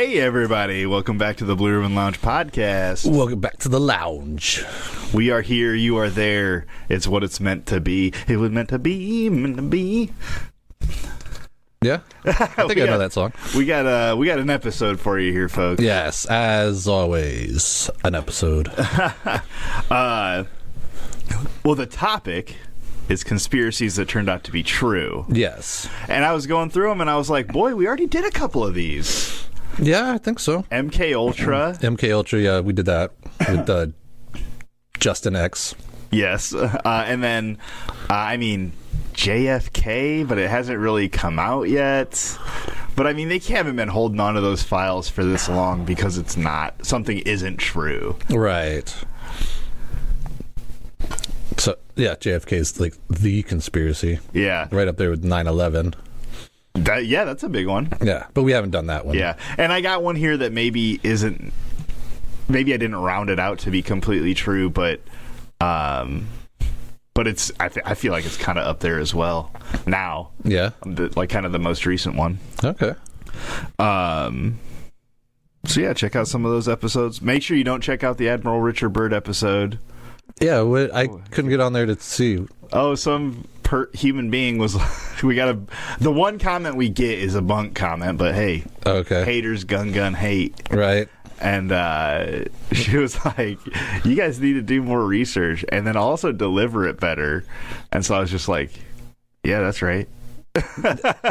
Hey everybody, welcome back to the Blue Ribbon Lounge podcast. Welcome back to the lounge. We are here, you are there. It's what it's meant to be. It was meant to be. Yeah, I think I know that song. We got an episode for you here, folks. Yes, as always, an episode. Well, the topic is conspiracies that turned out to be true. Yes. And I was going through them and I was like, boy, we already did a couple of these. Yeah, I think so. MK Ultra. MK Ultra, yeah, we did that with Justin X. Yes. And then, JFK, but it hasn't really come out yet. But I mean, they haven't been holding on to those files for this long because something isn't true. Right. So, yeah, JFK is like the conspiracy. Yeah. Right up there with 9/11. That's a big one. Yeah, but we haven't done that one. Yeah. And I got one here that maybe I didn't round it out to be completely true, but it's I feel like it's kind of up there as well now. Yeah. Like kind of the most recent one. Okay. So yeah, check out some of those episodes. Make sure you don't check out the Admiral Richard Byrd episode. Yeah, I couldn't get on there to see. Oh, some human being was. The one comment we get is a bunk comment, but hey, okay, haters gun hate, right? And she was like, "You guys need to do more research, and then also deliver it better." And so I was just like, "Yeah, that's right."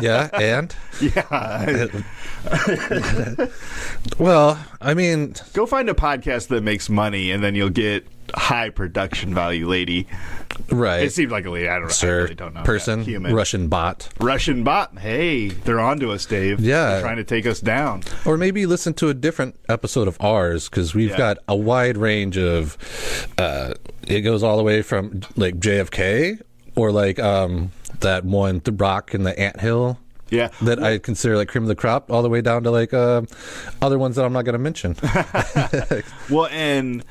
Yeah, and yeah. Well, I mean, go find a podcast that makes money, and then you'll get high production value, lady. Right. It seemed like a lady. I really don't know. Person, human, Russian bot. Hey, they're on to us, Dave. Yeah, they're trying to take us down. Or maybe listen to a different episode of ours because we've got a wide range of. It goes all the way from like JFK or like that one, The Rock and the Anthill. Yeah, that I consider like cream of the crop, all the way down to like other ones that I'm not going to mention. Well, and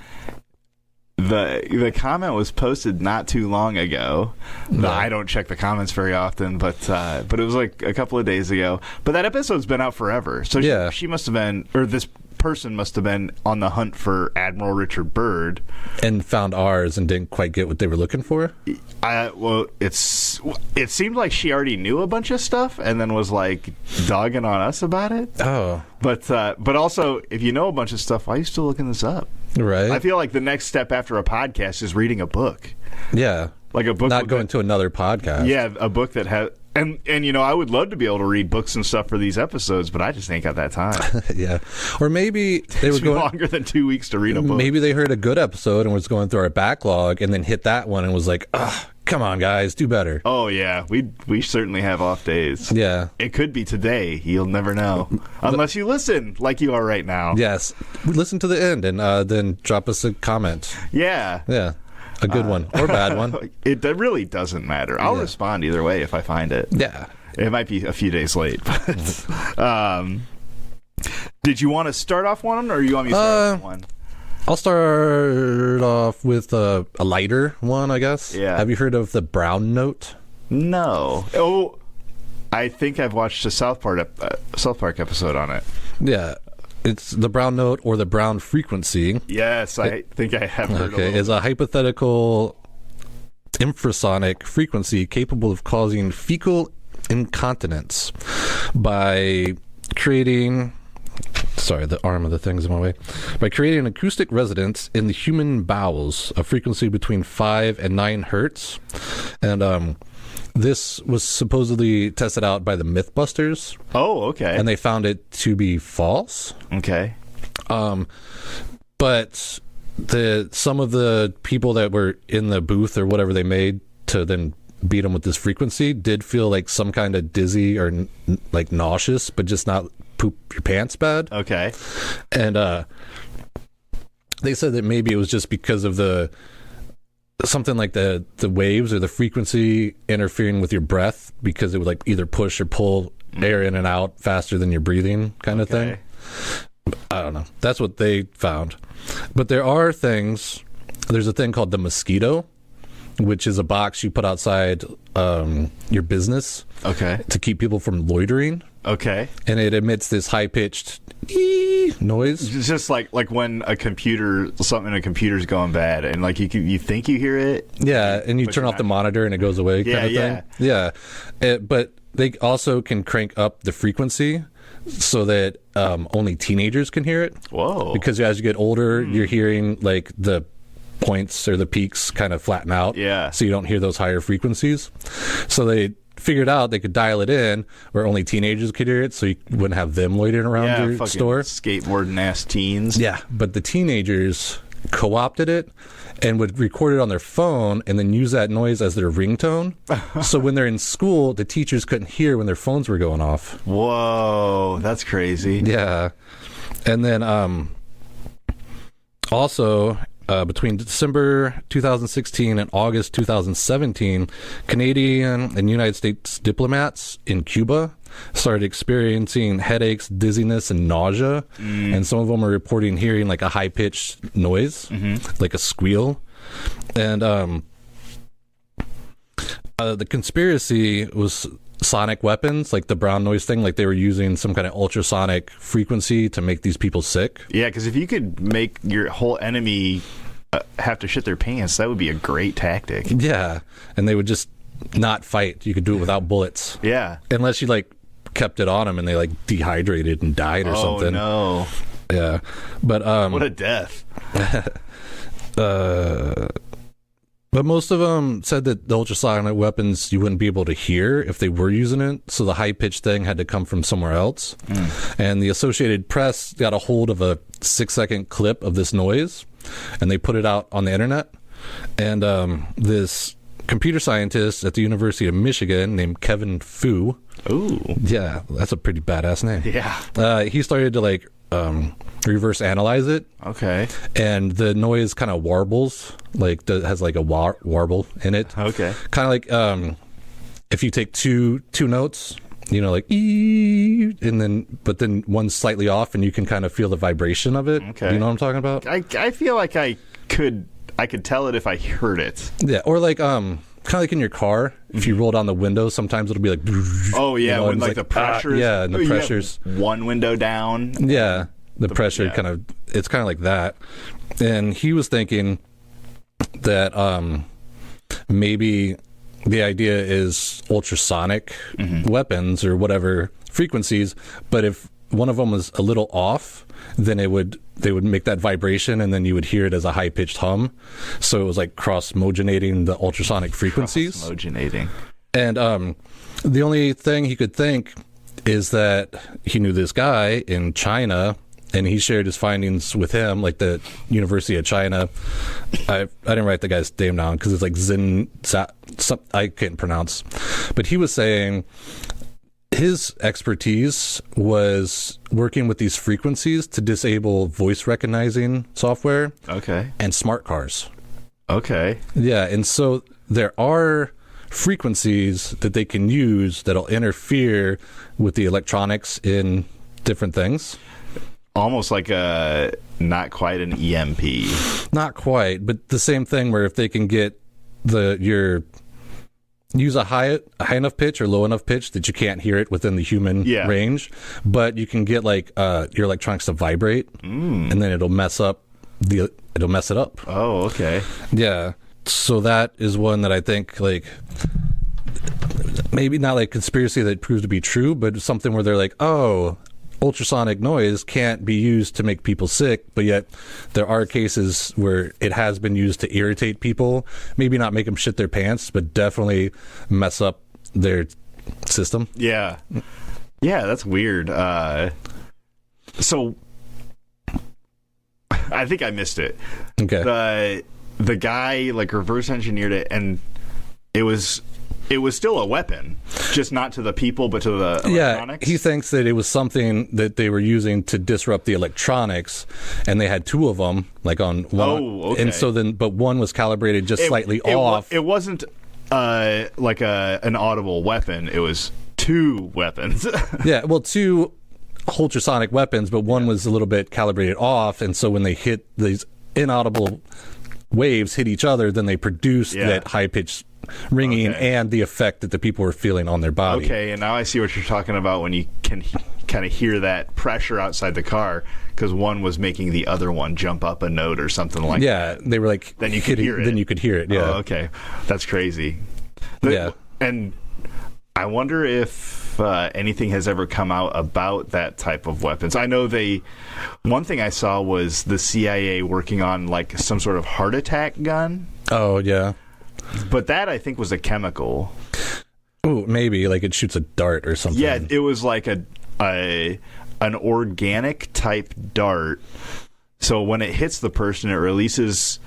the comment was posted not too long ago. No. I don't check the comments very often, but it was like a couple of days ago. But that episode's been out forever, so she must have been, or this person must have been on the hunt for Admiral Richard Byrd and found ours and didn't quite get what they were looking for. Well, it seemed like she already knew a bunch of stuff and then was like dogging on us about it. Oh, but also, if you know a bunch of stuff, why are you still looking this up? Right. I feel like the next step after a podcast is reading a book. Yeah, like a book, not going to another podcast. Yeah, a book that has. And I would love to be able to read books and stuff for these episodes, but I just ain't got that time. Yeah. Or maybe they were going longer than 2 weeks to read a book. Maybe they heard a good episode and was going through our backlog and then hit that one and was like, come on, guys, do better. Oh, yeah. We certainly have off days. Yeah. It could be today. You'll never know. Unless you listen like you are right now. Yes. Listen to the end and then drop us a comment. Yeah. Yeah. A good one or a bad one. It really doesn't matter. I'll respond either way if I find it. Yeah. It might be a few days late. But, did you want to start off one or you want me to start off one? I'll start off with a lighter one, I guess. Yeah. Have you heard of the Brown Note? No. Oh, I think I've watched a South Park episode on it. Yeah. It's the Brown Note or the Brown Frequency. Yes, I think I have heard of it. It's a hypothetical infrasonic frequency capable of causing fecal incontinence by creating... Sorry, the arm of the thing's in my way. By creating an acoustic resonance in the human bowels, a frequency between 5 and 9 hertz. And this was supposedly tested out by the Mythbusters. Oh, okay. And they found it to be false. Okay. But some of the people that were in the booth or whatever they made to then beat them with this frequency did feel like some kind of dizzy or like nauseous, but just not poop your pants bad. Okay. And they said that maybe it was just because of something like the waves or the frequency interfering with your breath, because it would like either push or pull air in and out faster than you're breathing kind of thing. I don't know. That's what they found. But there are things. There's a thing called the mosquito, which is a box you put outside your business. Okay. To keep people from loitering. Okay. And it emits this high-pitched noise. It's just like when something in a computer's going bad, and like you think you hear it. Yeah, and you turn off the monitor and it goes away. Yeah, kind of thing. Yeah. But they also can crank up the frequency so that only teenagers can hear it. Whoa. Because as you get older, you're hearing like the points or the peaks kind of flatten out. Yeah. So you don't hear those higher frequencies. So they figured out they could dial it in where only teenagers could hear it, so you wouldn't have them loitering around your store. Skateboarding ass teens. Yeah, but the teenagers co-opted it and would record it on their phone and then use that noise as their ringtone. So when they're in school, the teachers couldn't hear when their phones were going off. Whoa, that's crazy. Yeah. And then also between December 2016 and August 2017, Canadian and United States diplomats in Cuba started experiencing headaches, dizziness, and nausea. And some of them are reporting hearing like a high-pitched noise, like a squeal. And the conspiracy was sonic weapons, like the brown noise thing, like they were using some kind of ultrasonic frequency to make these people sick. Yeah, because if you could make your whole enemy have to shit their pants, that would be a great tactic. Yeah, and they would just not fight. You could do it without bullets. Yeah. Unless you like kept it on them and they like dehydrated and died or something. Oh, no. Yeah. But what a death. But most of them said that the ultrasonic weapons you wouldn't be able to hear if they were using it, so the high-pitched thing had to come from somewhere else. And the Associated Press got a hold of a 6-second clip of this noise, and they put it out on the internet. And this computer scientist at the University of Michigan named Kevin Fu. Ooh. Yeah, that's a pretty badass name. Yeah. He started to like reverse analyze it. Okay. And the noise kind of warbles, like has like a warble in it. Okay. Kind of like if you take two notes, you know, like ee, and then one's slightly off, and you can kind of feel the vibration of it. Okay. You know what I'm talking about? I feel like I could tell it if I heard it. Yeah. Or like kind of like in your car, if you roll down the window, sometimes it'll be like. Oh yeah, you know, when like the pressure. Yeah, and the pressure's one window down. Yeah, the pressure kind of, it's kind of like that. And he was thinking that maybe the idea is ultrasonic weapons or whatever frequencies, but if one of them was a little off, then they would make that vibration, and then you would hear it as a high-pitched hum. So it was like cross-modulating the ultrasonic frequencies. Cross-modulating. And the only thing he could think is that he knew this guy in China, and he shared his findings with him, like the University of China. I didn't write the guy's name down because it's like I can't pronounce. But he was saying his expertise was working with these frequencies to disable voice recognizing software. Okay. And smart cars. Okay. Yeah, and so there are frequencies that they can use that'll interfere with the electronics in different things. Almost like not quite an EMP. Not quite, but the same thing where if they can get use a high enough pitch or low enough pitch that you can't hear it within the human range, but you can get like your electronics to vibrate, and then it'll mess it up. Oh, okay. Yeah. So that is one that I think like maybe not like conspiracy that proves to be true, but something where they're like, oh, ultrasonic noise can't be used to make people sick, but yet there are cases where it has been used to irritate people, maybe not make them shit their pants, but definitely mess up their system. Yeah. Yeah, that's weird. So I think I missed it. Okay. The guy like reverse engineered it, and it was still a weapon, just not to the people, but to the electronics. Yeah, he thinks that it was something that they were using to disrupt the electronics, and they had two of them, like on one. Oh, okay. And so but one was calibrated just slightly off. It wasn't like an audible weapon. It was two weapons. Yeah, well, two ultrasonic weapons, but one was a little bit calibrated off, and so when they hit these inaudible waves hit each other, then they produced Yeah. that high-pitched ringing and the effect that the people were feeling on their body. Okay, and now I see what you're talking about when you can kind of hear that pressure outside the car, because one was making the other one jump up a note or something like that. Yeah, they were like Then you could hear it. Then you could hear it. Yeah. Oh, okay. That's crazy. Yeah. And I wonder if anything has ever come out about that type of weapons. I know one thing I saw was the CIA working on like some sort of heart attack gun. Oh, yeah. But that, I think, was a chemical. Oh, maybe like it shoots a dart or something. Yeah, it was like an organic type dart. So when it hits the person, it releases,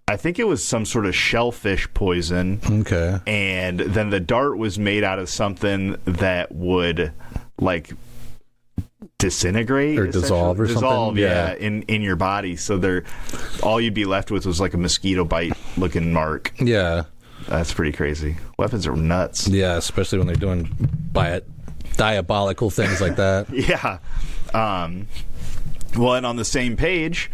I think it was some sort of shellfish poison. Okay. And then the dart was made out of something that would like disintegrate or dissolve or dissolve, something. yeah, in your body. So all you'd be left with was like a mosquito bite looking mark. Yeah. That's pretty crazy. Weapons are nuts. Yeah, especially when they're doing diabolical things like that. Yeah. Well, and on the same page,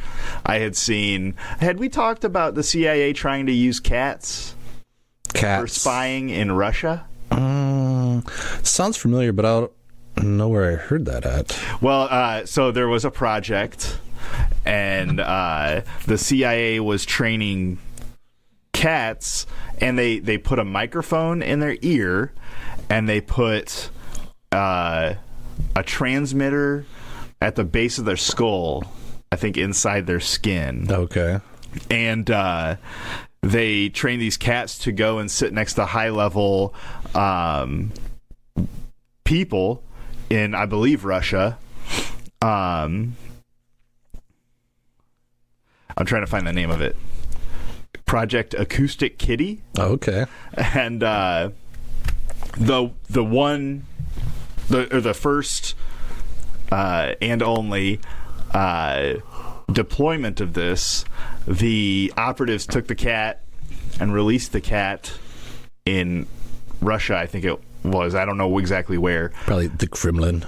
had we talked about the CIA trying to use cats for spying in Russia? Sounds familiar, but I don't know where I heard that at. Well, so there was a project, and the CIA was training cats, and they put a microphone in their ear, and they put a transmitter at the base of their skull, I think inside their skin. Okay. And they train these cats to go and sit next to high-level people in, I believe, Russia. I'm trying to find the name of it. Project Acoustic Kitty. Oh, okay. And the first and only deployment of this, the operatives took the cat and released the cat in Russia, I think it was. I don't know exactly where. Probably the Kremlin.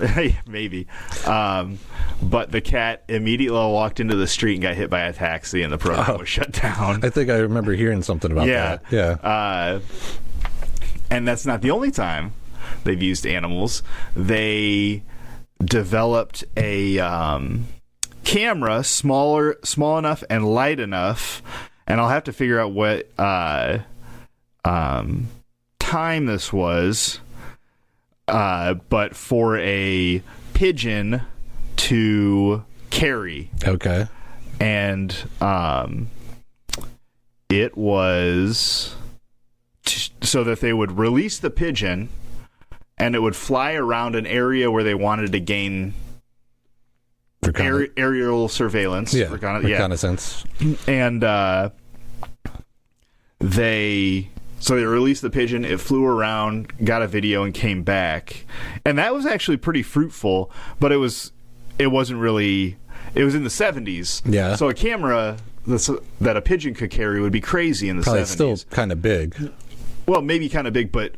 Maybe. But the cat immediately walked into the street and got hit by a taxi, and the program was shut down. I think I remember hearing something about that. Yeah. And that's not the only time they've used animals. They developed a camera small enough and light enough, and I'll have to figure out what time this was, but for a pigeon to carry. Okay. And it was so that they would release the pigeon, and it would fly around an area where they wanted to gain aerial surveillance. Yeah, reconnaissance. And they released the pigeon. It flew around, got a video, and came back. And that was actually pretty fruitful, but it wasn't really. It was in the 70s. Yeah. So a camera that a pigeon could carry would be crazy in the 70s. Probably still kind of big. Well, maybe kind of big, but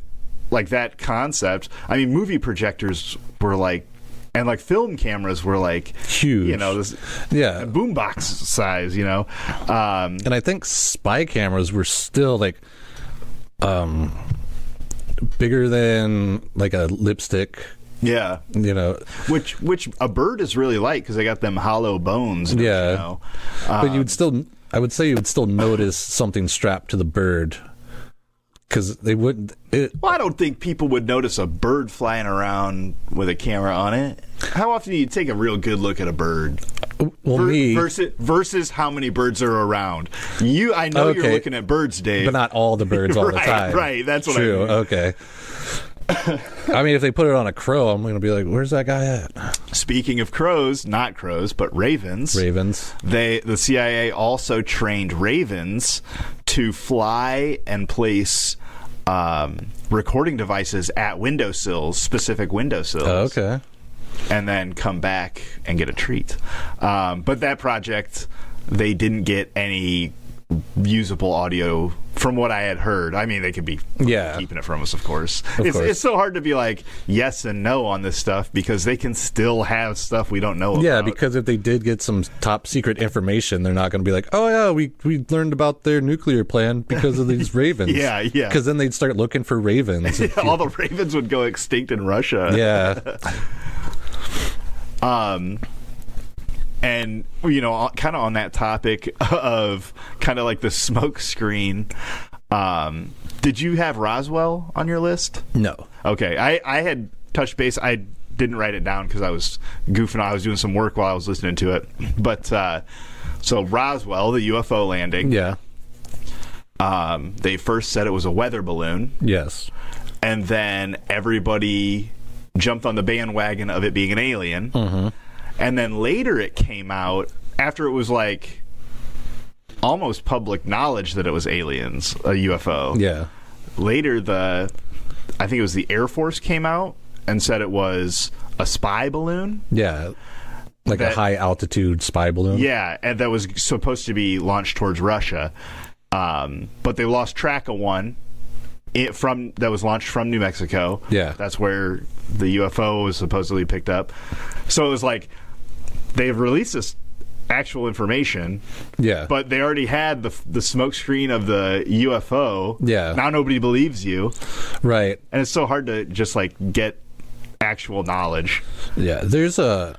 like that concept. I mean, movie projectors were like, and like film cameras were like huge. You know, this boombox size. You know, and I think spy cameras were still like bigger than like a lipstick. Yeah, you know, which a bird is really light because they got them hollow bones. Yeah, you know? But I would say you would still notice something strapped to the bird because they wouldn't. Well, I don't think people would notice a bird flying around with a camera on it. How often do you take a real good look at a bird? Well, versus how many birds are around. I know you're looking at birds, Dave, but not all the birds all the time. Right, that's what True. I mean. Okay. I mean, if they put it on a crow, I'm going to be like, "Where's that guy at?" Speaking of crows, not crows, but ravens. Ravens. The CIA also trained ravens to fly and place recording devices at windowsills, specific windowsills. Oh, okay. And then come back and get a treat. But that project, they didn't get any usable audio from what I had heard. I mean, they could be keeping it from us, of course. It's so hard to be like yes and no on this stuff because they can still have stuff we don't know about. Yeah, because if they did get some top secret information, they're not going to be like, oh yeah, we learned about their nuclear plan because of these ravens. Yeah. Because then they'd start looking for ravens. All the ravens would go extinct in Russia. Yeah. And, you know, kind of on that topic of kind of like the smoke screen, did you have Roswell on your list? No. Okay. I had touched base. I didn't write it down because I was goofing. I was doing some work while I was listening to it. But so Roswell, the UFO landing. Yeah. They first said it was a weather balloon. Yes. And then everybody jumped on the bandwagon of it being an alien. Mm-hmm. And then later it came out, after it was like almost public knowledge that it was aliens, a UFO. Yeah. Later, I think it was the Air Force came out and said it was a spy balloon. Yeah. Like a high altitude spy balloon. Yeah, and that was supposed to be launched towards Russia. But they lost track of one that was launched from New Mexico. Yeah. That's where the UFO was supposedly picked up. So it was like, they've released this actual information, but they already had the smoke screen of the UFO. Yeah. Now nobody believes you. Right. And it's so hard to just like get actual knowledge. Yeah. There's a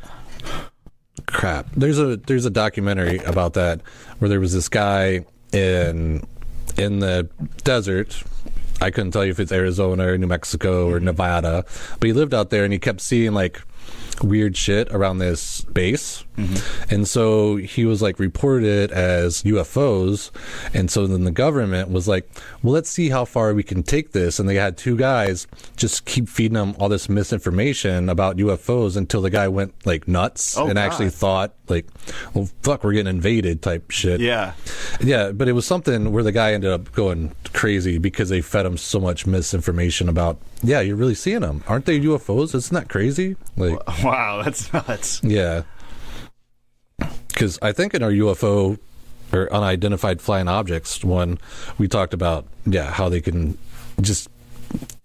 documentary about that where there was this guy in the desert. I couldn't tell you if it's Arizona or New Mexico or Nevada, but he lived out there and he kept seeing like weird shit around this base. Mm-hmm. And so he was like reported it as UFOs. And so then the government was like, well, let's see how far we can take this. And they had two guys just keep feeding them all this misinformation about UFOs until the guy went like nuts actually thought like, well, fuck, we're getting invaded type shit. Yeah. Yeah. But it was something where the guy ended up going crazy because they fed him so much misinformation about, yeah, you're really seeing them. Aren't they UFOs? Isn't that crazy? Like, wow, that's nuts. Yeah. Because I think in our UFO or unidentified flying objects one, we talked about, how they can just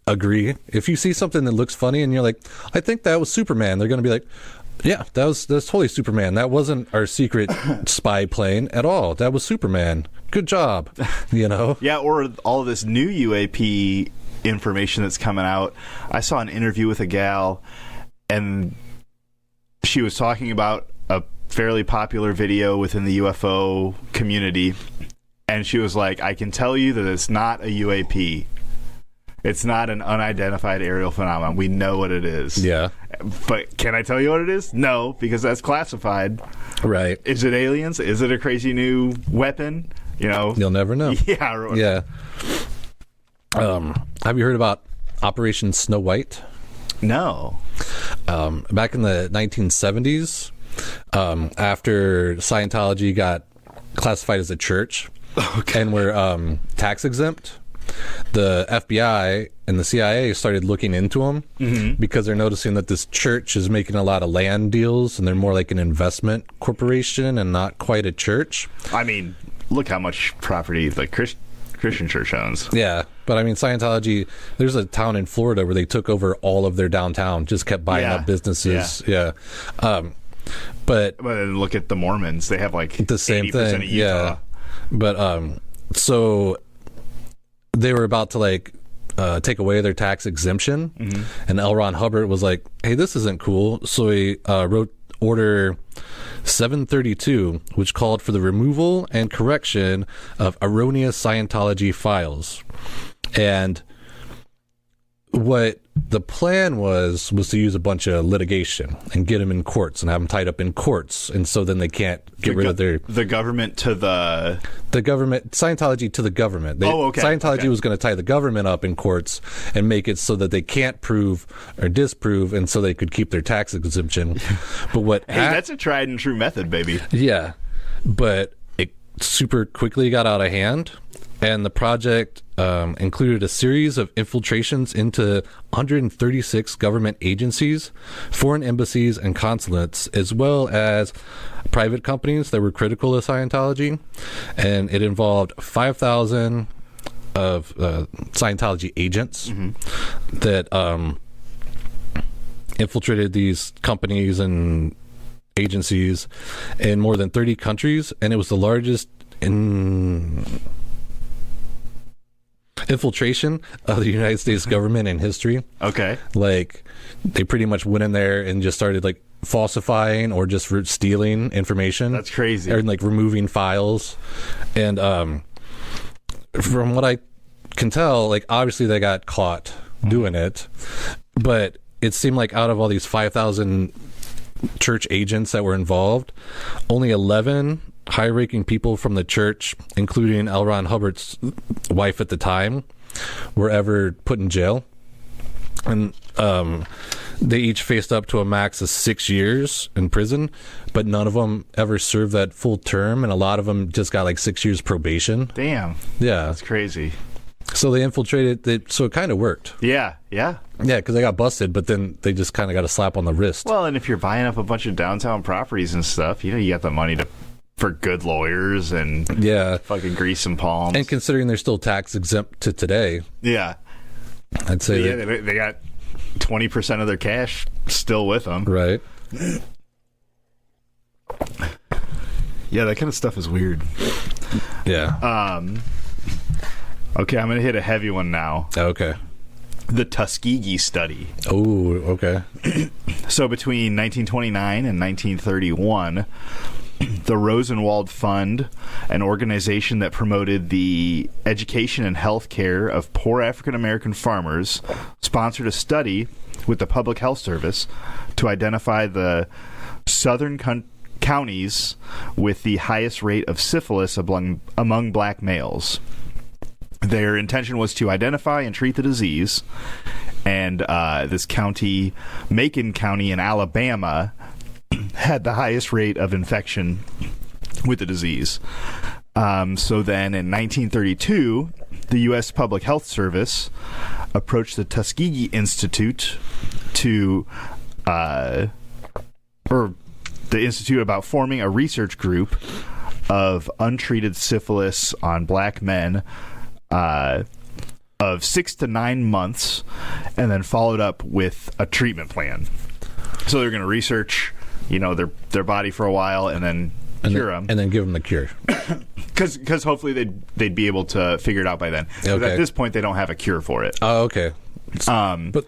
agree. If you see something that looks funny and you're like, I think that was Superman, they're going to be like, yeah, that's totally Superman. That wasn't our secret spy plane at all. That was Superman. Good job. You know? Yeah, or all this new UAP information that's coming out. I saw an interview with a gal, and she was talking about a fairly popular video within the UFO community, and she was like, I can tell you that it's not a UAP. It's not an unidentified aerial phenomenon. We know what it is. Yeah. But can I tell you what it is? No, because that's classified. Right. Is it aliens? Is it a crazy new weapon? You know? You'll never know. Yeah. Yeah. Have you heard about Operation Snow White? No. Back in the 1970s, after Scientology got classified as a church and were tax exempt, the FBI and the CIA started looking into them because they're noticing that this church is making a lot of land deals and they're more like an investment corporation and not quite a church. I mean, look how much property the Christian church owns. Yeah, but I mean, Scientology, there's a town in Florida where they took over all of their downtown, just kept buying up businesses. Yeah. But then look at the Mormons. They have like the same 80% thing. Of Utah. Yeah. But so they were about to like take away their tax exemption, and L. Ron Hubbard was like, hey, this isn't cool. So he wrote Order 732, which called for the removal and correction of erroneous Scientology files. And what the plan was to use a bunch of litigation and get them in courts and have them tied up in courts, and so then they can't get rid of the government to the government, Scientology to the government. Scientology was going to tie the government up in courts and make it so that they can't prove or disprove, and so they could keep their tax exemption. But that's a tried and true method, baby. Yeah, but it super quickly got out of hand. And the project included a series of infiltrations into 136 government agencies, foreign embassies and consulates, as well as private companies that were critical of Scientology. And it involved 5,000 of Scientology agents that infiltrated these companies and agencies in more than 30 countries. And it was the largest infiltration of the United States government in history. Okay. Like, they pretty much went in there and just started like falsifying or just stealing information. That's crazy. Or like removing files. And from what I can tell, like, obviously they got caught doing it, but it seemed like out of all these 5,000 church agents that were involved, only 11 high-ranking people from the church, including L. Ron Hubbard's wife at the time, were ever put in jail. And they each faced up to a max of 6 years in prison, but none of them ever served that full term, and a lot of them just got like 6 years probation. Damn. Yeah. That's crazy. So they infiltrated, so it kind of worked. Yeah. Yeah, because they got busted, but then they just kind of got a slap on the wrist. Well, and if you're buying up a bunch of downtown properties and stuff, you got the money for good lawyers and fucking grease some palms. And considering they're still tax exempt to today. Yeah. I'd say they got 20% of their cash still with them. Right. Yeah, that kind of stuff is weird. Yeah. Okay, I'm going to hit a heavy one now. Okay. The Tuskegee study. Oh, okay. So between 1929 and 1931, the Rosenwald Fund, an organization that promoted the education and health care of poor African American farmers, sponsored a study with the Public Health Service to identify the southern counties with the highest rate of syphilis among black males. Their intention was to identify and treat the disease, and this county, Macon County in Alabama, had the highest rate of infection with the disease. So then in 1932, the U.S. Public Health Service approached the Tuskegee Institute or the Institute about forming a research group of untreated syphilis on black men of 6 to 9 months, and then followed up with a treatment plan. So they're going to research, their body for a while, and then cure them, and then give them the cure. Because hopefully they'd be able to figure it out by then. Okay. But at this point, they don't have a cure for it. Oh, okay. But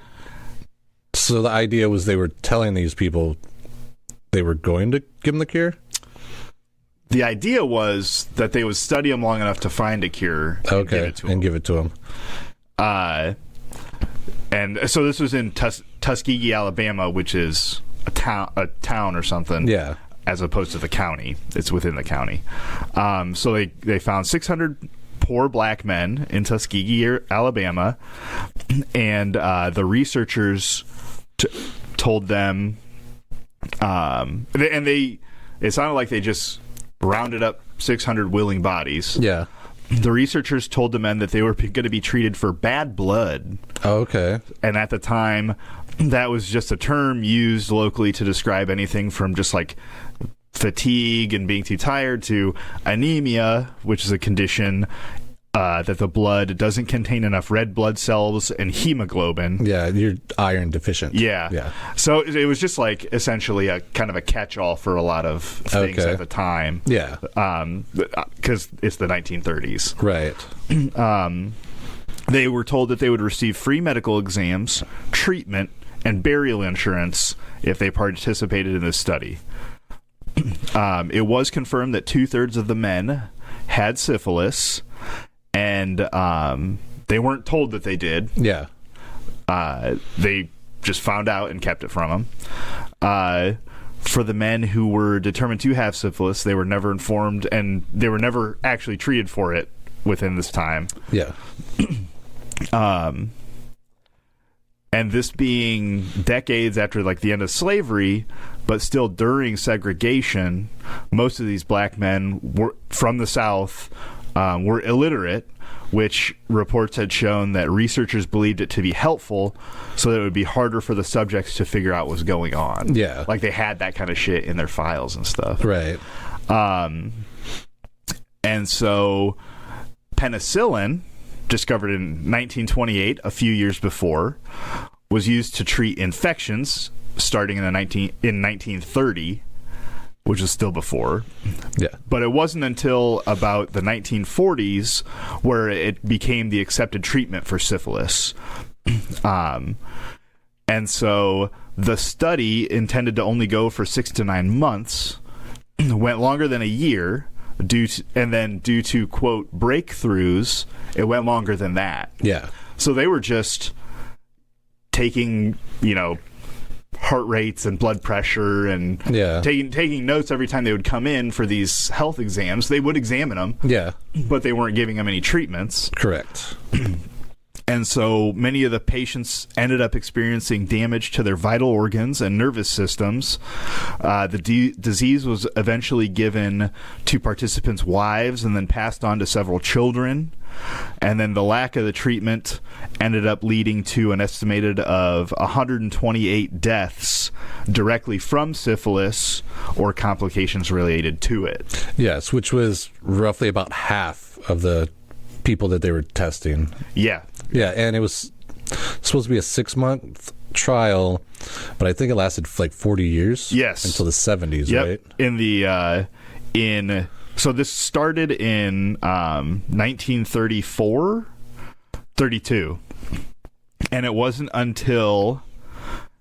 so the idea was they were telling these people they were going to give them the cure. The idea was that they would study them long enough to find a cure and give it to them. And so this was in Tuskegee, Alabama, which is a town or something. Yeah. As opposed to the county. It's within the county. So they found 600 poor black men in Tuskegee, Alabama, and the researchers told them, it sounded like they just rounded up 600 willing bodies. Yeah. The researchers told the men that they were going to be treated for bad blood. Oh, okay. And at the time, that was just a term used locally to describe anything from just like fatigue and being too tired to anemia, which is a condition that the blood doesn't contain enough red blood cells and hemoglobin. Yeah, you're iron deficient. Yeah. So it was just like essentially a kind of a catch-all for a lot of things at the time. Yeah. Because it's the 1930s. Right. They were told that they would receive free medical exams, treatment, and burial insurance if they participated in this study. It was confirmed that 2/3 of the men had syphilis, and they weren't told that they did. Yeah. They just found out and kept it from them. For the men who were determined to have syphilis, they were never informed, and they were never actually treated for it within this time. Yeah. And this being decades after like the end of slavery, but still during segregation, most of these black men were from the South, were illiterate, which reports had shown that researchers believed it to be helpful so that it would be harder for the subjects to figure out what's going on. Yeah. Like they had that kind of shit in their files and stuff. Right. And so penicillin, discovered in 1928, a few years before, was used to treat infections starting in 1930, which is still before. Yeah. But it wasn't until about the 1940s where it became the accepted treatment for syphilis. And so the study, intended to only go for 6 to 9 months, went longer than a year, due to, quote, breakthroughs, it went longer than that. Yeah. So they were just taking, heart rates and blood pressure and taking notes every time they would come in for these health exams. They would examine them, but they weren't giving them any treatments. Correct. And so many of the patients ended up experiencing damage to their vital organs and nervous systems. The disease was eventually given to participants' wives and then passed on to several children. And then the lack of the treatment ended up leading to an estimated of 128 deaths directly from syphilis or complications related to it. Yes, which was roughly about half of the people that they were testing. Yeah. Yeah, and it was supposed to be a 6-month trial, but I think it lasted for like 40 years. Yes. Until the 70s, yep. Right? So this started in 1934, 32. And it wasn't until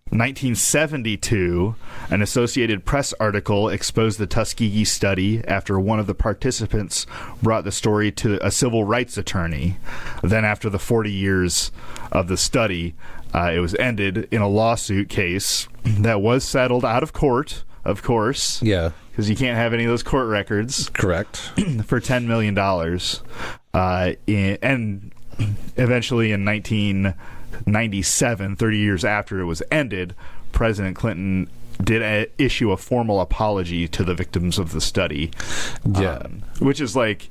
1972, an Associated Press article exposed the Tuskegee study after one of the participants brought the story to a civil rights attorney. Then after the 40 years of the study, it was ended in a lawsuit case that was settled out of court, of course. Yeah. Because you can't have any of those court records. Correct. For $10 million. And eventually in 1997, 30 years after it was ended, President Clinton did issue a formal apology to the victims of the study. Yeah. Which is like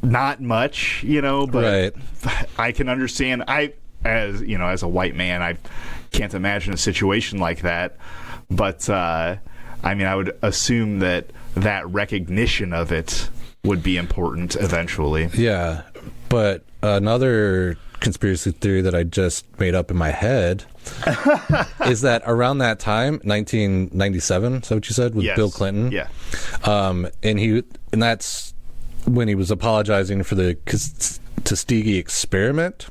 not much, but right. I can understand. As a white man, I can't imagine a situation like that. But I would assume that recognition of it would be important eventually. Yeah, but another conspiracy theory that I just made up in my head is that around that time, 1997, is that what you said, with Bill Clinton? Yeah. And that's when he was apologizing for the Tuskegee experiment.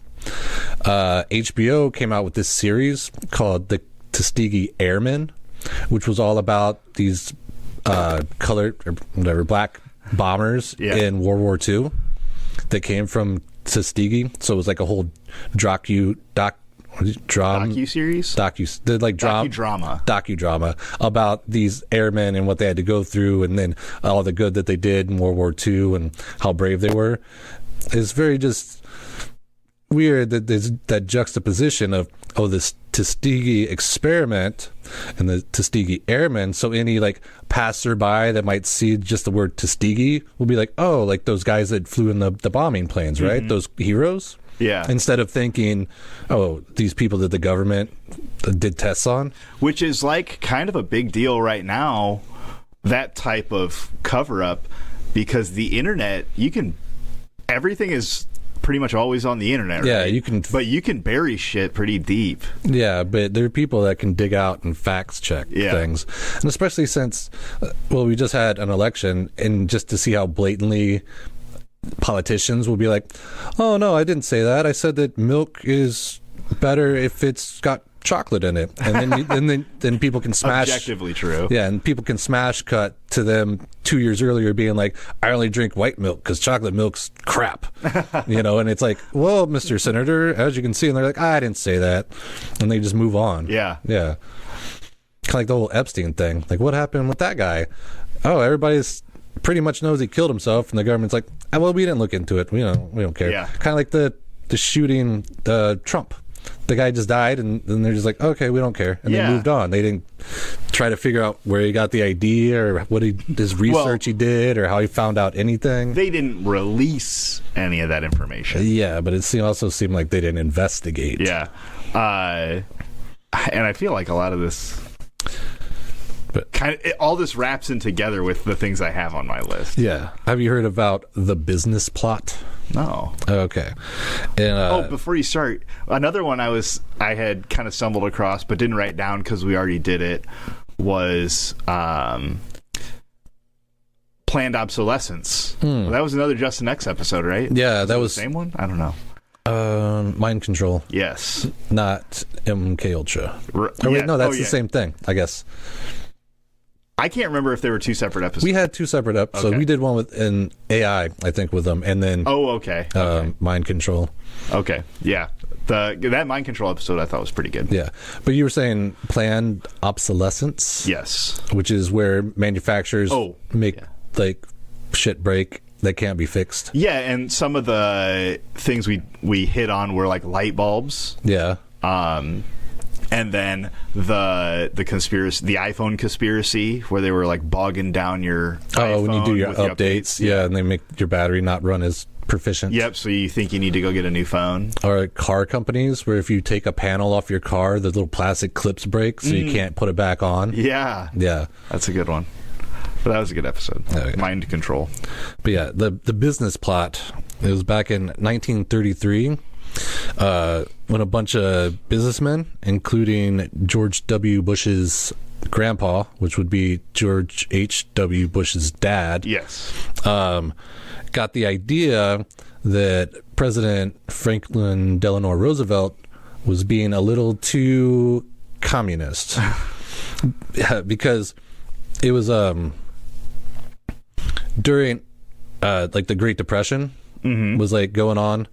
HBO came out with this series called The Tuskegee Airmen, which was all about these colored or whatever black bombers in World War II that came from Tuskegee. So it was like a whole docuseries, docudrama about these airmen and what they had to go through, and then all the good that they did in World War II and how brave they were. It's very just weird that there's that juxtaposition of this Tuskegee experiment and the Tuskegee Airmen. So any like passerby that might see just the word Tuskegee will be like, oh, like those guys that flew in the bombing planes, right? Those heroes. Yeah. Instead of thinking, oh, these people that the government did tests on. Which is like kind of a big deal right now, that type of cover up, because the internet, everything is pretty much always on the internet, yeah, right? But you can bury shit pretty deep. Yeah, but there are people that can dig out and fact check things. And especially since, we just had an election, and just to see how blatantly politicians will be like, oh, no, I didn't say that. I said that milk is better if it's got chocolate in it. And then people can smash. Objectively true. Yeah, and people can smash cut to them 2 years earlier being like, I only drink white milk because chocolate milk's crap. And it's like, well, Mr. Senator, as you can see, and they're like, I didn't say that. And they just move on. Yeah. Yeah. Kind of like the whole Epstein thing. Like, what happened with that guy? Oh, everybody's pretty much knows he killed himself, and the government's like, well, we didn't look into it. We don't care. Yeah. Kind of like the shooting Trump. the guy just died, and then they're just like, okay, we don't care, and they moved on. They didn't try to figure out where he got the idea or what his research he did or how he found out anything. They didn't release any of that information. Yeah, but it also seemed like they didn't investigate. Yeah. And I feel like a lot of this... But all this wraps in together with the things I have on my list. Yeah. Have you heard about The Business Plot? No. Okay. And, before you start, another one I had kind of stumbled across but didn't write down because we already did it was planned obsolescence. Well, that was another Justin X episode, right? Yeah, that was the same one. I don't know. Mind Control. Yes. Not MK Ultra. Wait, no, that's the same thing, I guess. I can't remember if there were two separate episodes. We had two separate episodes. Okay. We did one with an AI, I think, with them, and then okay. Mind Control. Okay, yeah. That Mind Control episode I thought was pretty good. Yeah, but you were saying planned obsolescence. Yes, which is where manufacturers make like shit break that can't be fixed. Yeah, and some of the things we hit on were like light bulbs. Yeah. And then the conspiracy, the iPhone conspiracy, where they were like bogging down your iPhone when you do your with updates, yeah, and they make your battery not run as proficient. Yep, so you think you need to go get a new phone. Or car companies, where if you take a panel off your car, the little plastic clips break, so you can't put it back on. Yeah. Yeah. That's a good one. But that was a good episode. Oh, yeah. Mind Control. But yeah, the Business Plot, it was back in 1933. When a bunch of businessmen, including George W. Bush's grandpa, which would be George H.W. Bush's dad, yes, got the idea that President Franklin Delano Roosevelt was being a little too communist. Yeah, because it was during like the Great Depression. Was like going on,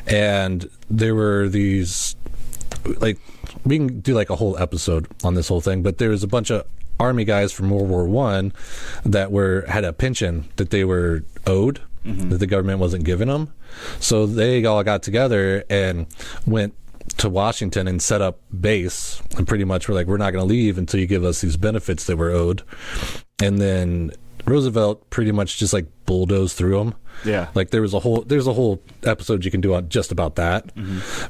and there were these, like, we can do like a whole episode on this whole thing, but there was a bunch of army guys from World War I that had a pension that they were owed that the government wasn't giving them, so they all got together and went to Washington and set up base, and pretty much were like, we're not going to leave until you give us these benefits that we're owed. And then Roosevelt pretty much just like bulldozed through them. Yeah, like there's a whole episode you can do on just about that.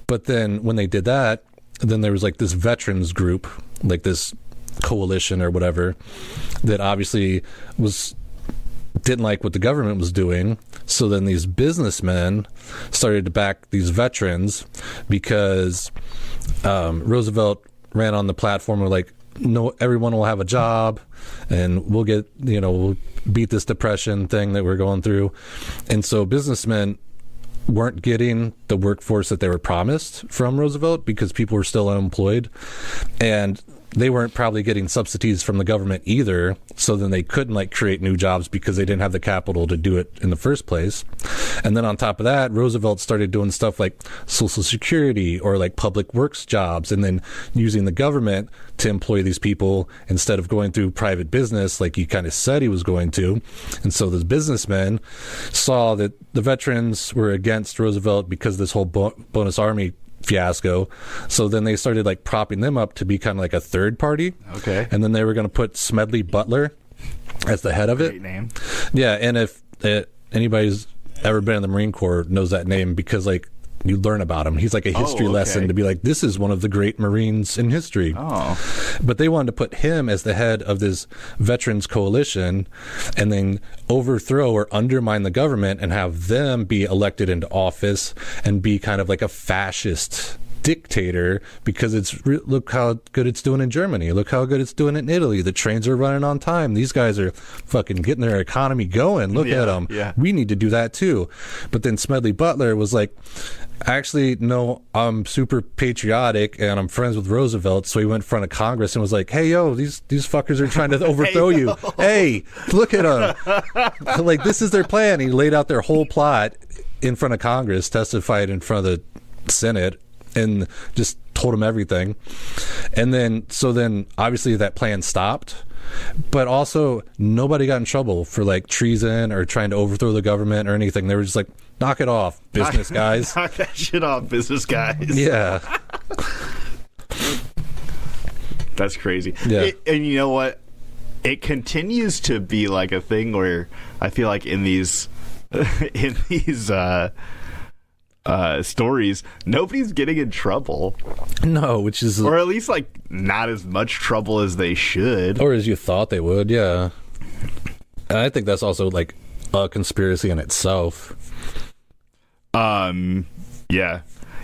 But then when they did that, then there was like this veterans group, like this coalition or whatever, that obviously didn't like what the government was doing. So then these businessmen started to back these veterans because Roosevelt ran on the platform of like, no, everyone will have a job and we'll get, we'll beat this depression thing that we're going through. And so businessmen weren't getting the workforce that they were promised from Roosevelt because people were still unemployed, and they weren't probably getting subsidies from the government either. So then they couldn't like create new jobs because they didn't have the capital to do it in the first place. And then on top of that, Roosevelt started doing stuff like Social Security or like public works jobs, and then using the government to employ these people instead of going through private business like he kind of said he was going to. And so those businessmen saw that the veterans were against Roosevelt because this whole bonus army fiasco. So then they started like propping them up to be kind of like a third party. Okay. And then they were going to put Smedley Butler as the head of it. Great name. Yeah, and if anybody's ever been in the Marine Corps knows that name, because like you learn about him. He's like a history lesson to be like, this is one of the great Marines in history. Oh. But they wanted to put him as the head of this veterans coalition and then overthrow or undermine the government and have them be elected into office and be kind of like a fascist dictator, because look how good it's doing in Germany. Look how good it's doing in Italy. The trains are running on time. These guys are fucking getting their economy going. Look at them. Yeah. We need to do that too. But then Smedley Butler was like, actually, no, I'm super patriotic and I'm friends with Roosevelt. So he went in front of Congress and was like, hey, yo, these fuckers are trying to overthrow you. Hey, look at them. Like, this is their plan. He laid out their whole plot in front of Congress, testified in front of the Senate, and just told him everything. And then obviously that plan stopped, but also nobody got in trouble for like treason or trying to overthrow the government or anything. They were just like, knock it off, business guys. Knock that shit off, business guys. Yeah. That's crazy. Yeah. And you know what? It continues to be like a thing where I feel like in these stories, nobody's getting in trouble. No, which is... Or at least, like, not as much trouble as they should. Or as you thought they would, yeah. And I think that's also, like, a conspiracy in itself. Yeah. And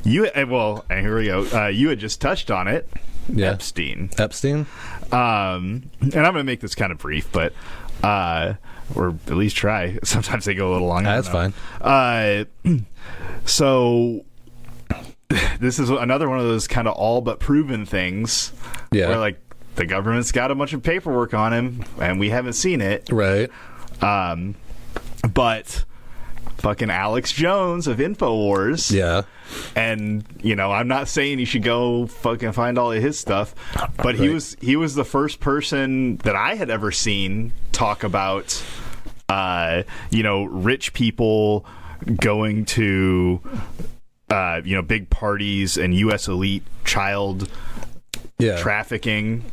here we go. You had just touched on it. Yeah. Epstein. Epstein? And I'm going to make this kind of brief, but... or at least try. Sometimes they go a little longer. That's fine. So this is another one of those kind of all but proven things. Yeah. Where, like, the government's got a bunch of paperwork on him, and we haven't seen it. Right. But fucking Alex Jones of InfoWars. Yeah. And, you know, I'm not saying you should go fucking find all of his stuff, but Right. he was the first person that I had ever seen talk about, you know, rich people going to, you know, big parties and U.S. elite child trafficking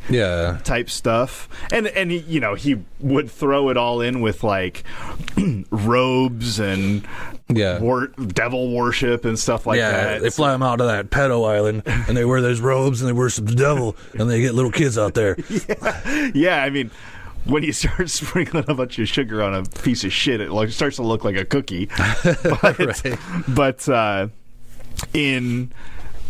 type stuff. And he, you know, he would throw it all in with, like, robes and devil worship and stuff like that. They fly them out to that pedo island, and they wear those robes, and they worship the devil, and they get little kids out there. Yeah, I mean, when you start sprinkling a bunch of sugar on a piece of shit, it starts to look like a cookie.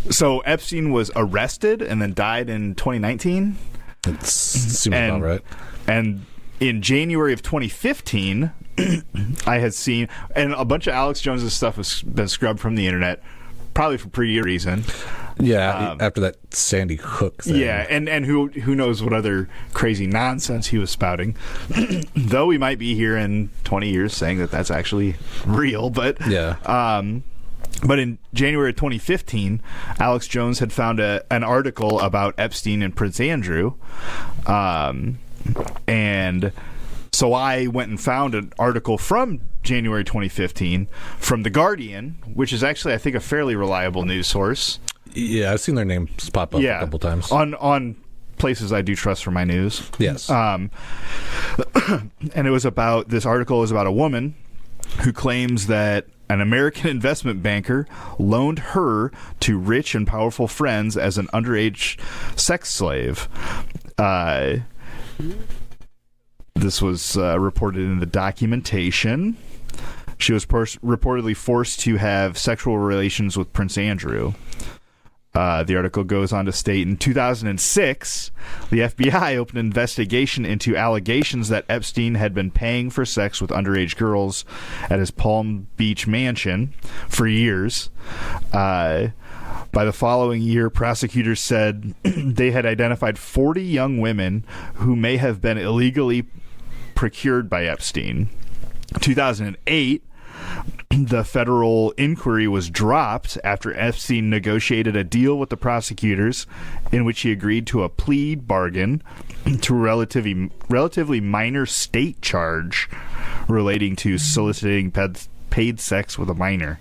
So Epstein was arrested and then died in 2019. It seems about right. And in January of 2015, I had seen, and a bunch of Alex Jones's stuff has been scrubbed from the internet, probably for pretty good reason. Yeah, after that Sandy Hook thing. Yeah, and who knows what other crazy nonsense he was spouting. Though we might be here in 20 years saying that that's actually real, but but in January of 2015, Alex Jones had found an article about Epstein and Prince Andrew, and so I went and found an article from January 2015 from The Guardian, which is actually, I think, a fairly reliable news source. Yeah, I've seen their names pop up a couple times. On places I do trust for my news. Yes. And it was about, this article is about a woman who claims that an American investment banker loaned her to rich and powerful friends as an underage sex slave. This was reported in the documentation. She was reportedly forced to have sexual relations with Prince Andrew. The article goes on to state, in 2006, the FBI opened an investigation into allegations that Epstein had been paying for sex with underage girls at his Palm Beach mansion for years. By the following year, prosecutors said they had identified 40 young women who may have been illegally procured by Epstein. In 2008, the federal inquiry was dropped after Epstein negotiated a deal with the prosecutors in which he agreed to a plea bargain to a relatively minor state charge relating to soliciting paid sex with a minor,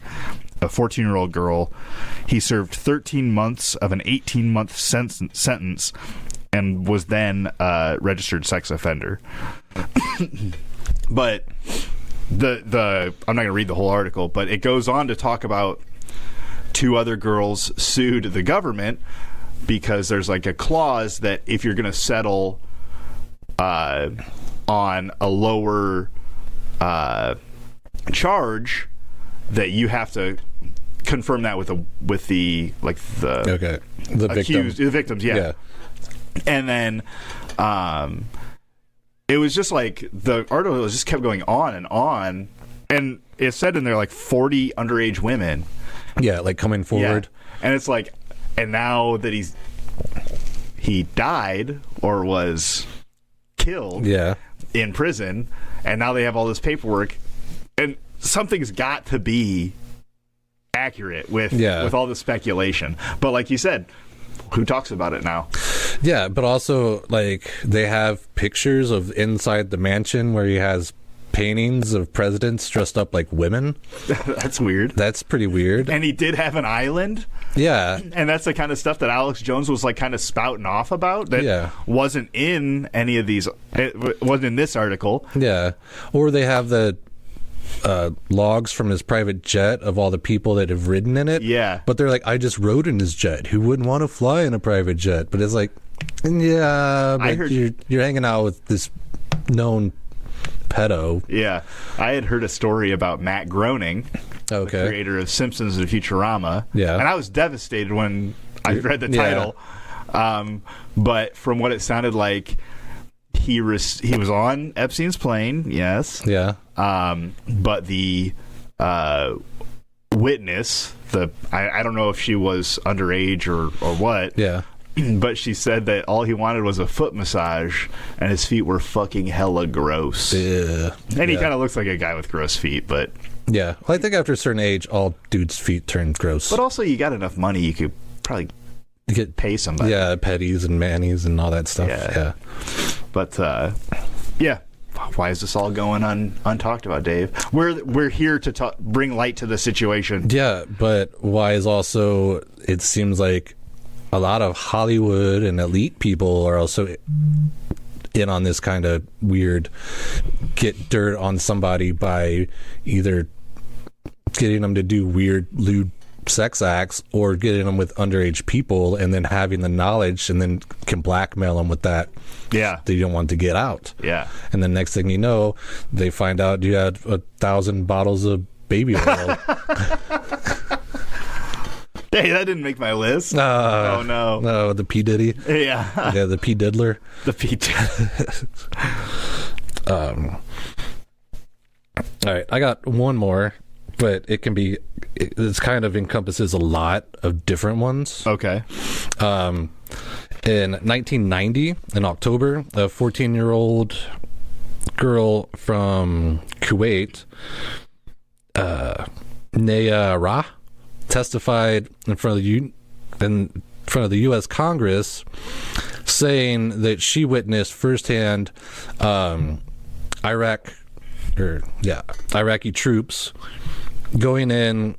a 14-year-old girl. He served 13 months of an 18-month sentence and was then a registered sex offender. But the I'm not going to read the whole article, but it goes on to talk about two other girls sued the government because there's like a clause that if you're going to settle on a lower charge, that you have to confirm that with the victims, yeah. And then it was just like the article just kept going on, and it said in there like 40 underage women. Yeah, like coming forward. Yeah. And it's like, and now that he died or was killed in prison, and now they have all this paperwork, and something's got to be accurate with all the speculation. But like you said, who talks about it now? Yeah, but also like they have pictures of inside the mansion where he has paintings of presidents dressed up like women. That's weird. That's pretty weird. And he did have an island. Yeah. And that's the kind of stuff that Alex Jones was like kind of spouting off about that wasn't in any of these. It wasn't in this article. Yeah. Or they have the logs from his private jet of all the people that have ridden in it. Yeah. But they're like, I just rode in his jet. Who wouldn't want to fly in a private jet? But it's like, yeah, but you're hanging out with this known pedo. Yeah. I had heard a story about Matt Groening, the creator of Simpsons and Futurama. Yeah. And I was devastated when I read the title. But from what it sounded like, he was on Epstein's plane, yes. Yeah. But the witness, I don't know if she was underage or what. Yeah. But she said that all he wanted was a foot massage, and his feet were fucking hella gross. Yeah. And he kind of looks like a guy with gross feet, but... Yeah. Well, I think after a certain age, all dudes' feet turn gross. But also, you got enough money, you could probably pay somebody. Yeah, petties and manis and all that stuff. Yeah. But, yeah. Why is this all going untalked about, Dave? We're here to bring light to the situation. Yeah, but why is also... It seems like a lot of Hollywood and elite people are also in on this kind of weird get dirt on somebody by either getting them to do weird lewd sex acts or getting them with underage people and then having the knowledge and then can blackmail them with that. Yeah. They don't want to get out. Yeah. And then next thing you know, they find out you had 1,000 bottles of baby oil. Hey, that didn't make my list. Oh, no. No, the P. Diddy. Yeah. Yeah, the P. Diddler. The P. All right, I got one more, but it kind of encompasses a lot of different ones. Okay. In 1990, in October, a 14-year-old girl from Kuwait, Naya Rah, testified in front of the U.S. Congress, saying that she witnessed firsthand Iraqi troops going in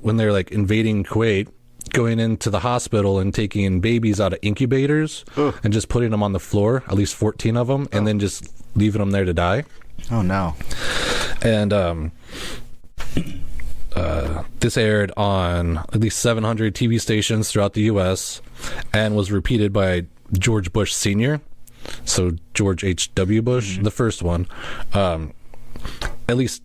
when they're like invading Kuwait, going into the hospital and taking babies out of incubators and just putting them on the floor, at least 14 of them, and then just leaving them there to die. Oh no! And this aired on at least 700 TV stations throughout the U.S. and was repeated by George Bush Sr., so George H.W. Bush, the first one. At least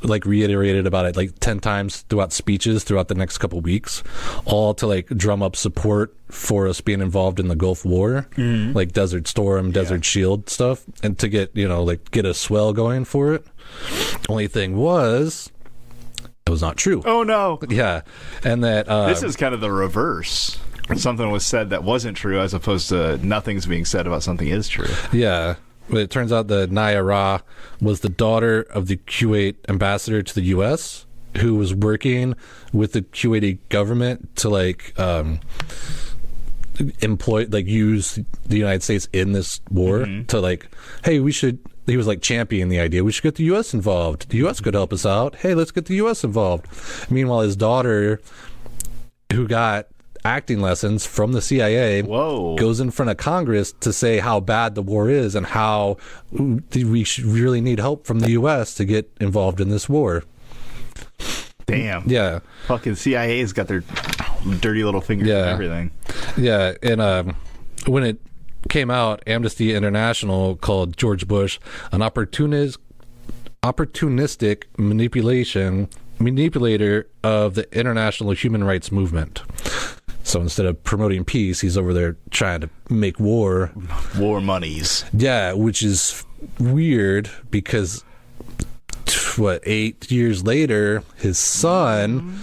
like reiterated about it like 10 times throughout speeches throughout the next couple weeks, all to like drum up support for us being involved in the Gulf War, like Desert Storm, Desert Shield stuff, and to get get a swell going for it. Only thing was, it was not true. Oh no! Yeah, and that this is kind of the reverse. Something was said that wasn't true, as opposed to nothing's being said about something is true. Yeah. But it turns out that Naya Rah was the daughter of the Kuwait ambassador to the U.S., who was working with the Kuwaiti government to use the United States in this war to hey, he was championing the idea. We should get the U.S. involved. The U.S. could help us out. Hey, let's get the U.S. involved. Meanwhile, his daughter, who got acting lessons from the CIA, goes in front of Congress to say how bad the war is and how we should really need help from the U.S. to get involved in this war. Damn. Yeah. Fucking CIA's got their dirty little fingers and everything. Yeah. And when it came out, Amnesty International called George Bush an opportunistic manipulator of the international human rights movement. So instead of promoting peace, he's over there trying to make war. War monies. Yeah, which is weird because, 8 years later, his son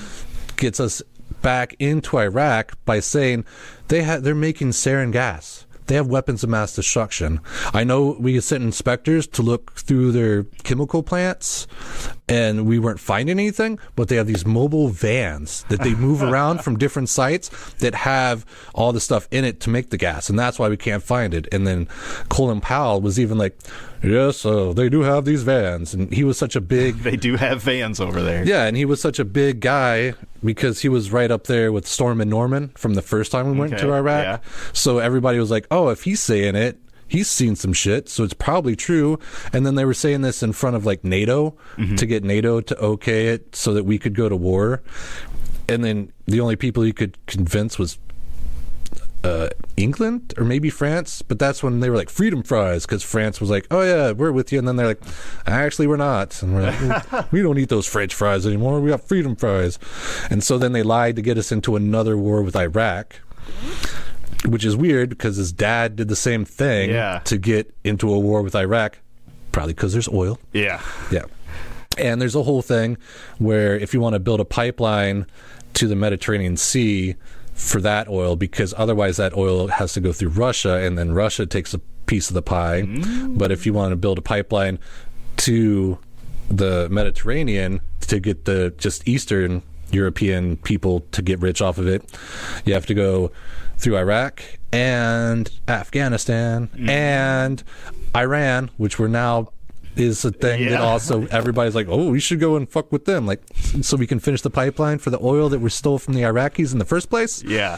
gets us back into Iraq by saying they're making sarin gas. They have weapons of mass destruction. I know we sent inspectors to look through their chemical plants, and we weren't finding anything, but they have these mobile vans that they move around from different sites that have all the stuff in it to make the gas, and that's why we can't find it. And then Colin Powell was even like, yes, they do have these vans, and he was such a big... They do have vans over there. Yeah, and he was such a big guy because he was right up there with Storm and Norman from the first time we went to Iraq. Yeah. So everybody was like, oh, if he's saying it, he's seen some shit, so it's probably true. And then they were saying this in front of like NATO to get NATO to okay it so that we could go to war. And then the only people he could convince was England or maybe France, but that's when they were like freedom fries, because France was like, oh yeah, we're with you, and then they're like, actually we're not, and we're like, we don't eat those French fries anymore, we got freedom fries. And so then they lied to get us into another war with Iraq, which is weird because his dad did the same thing to get into a war with Iraq, probably because there's oil. Yeah. And there's a whole thing where if you want to build a pipeline to the Mediterranean Sea for that oil, because otherwise that oil has to go through Russia, and then Russia takes a piece of the pie. But if you want to build a pipeline to the Mediterranean to get the just Eastern European people to get rich off of it, you have to go through Iraq and Afghanistan and Iran, which we're now is a thing that also everybody's like, oh, we should go and fuck with them, like, so we can finish the pipeline for the oil that we stole from the Iraqis in the first place. Yeah,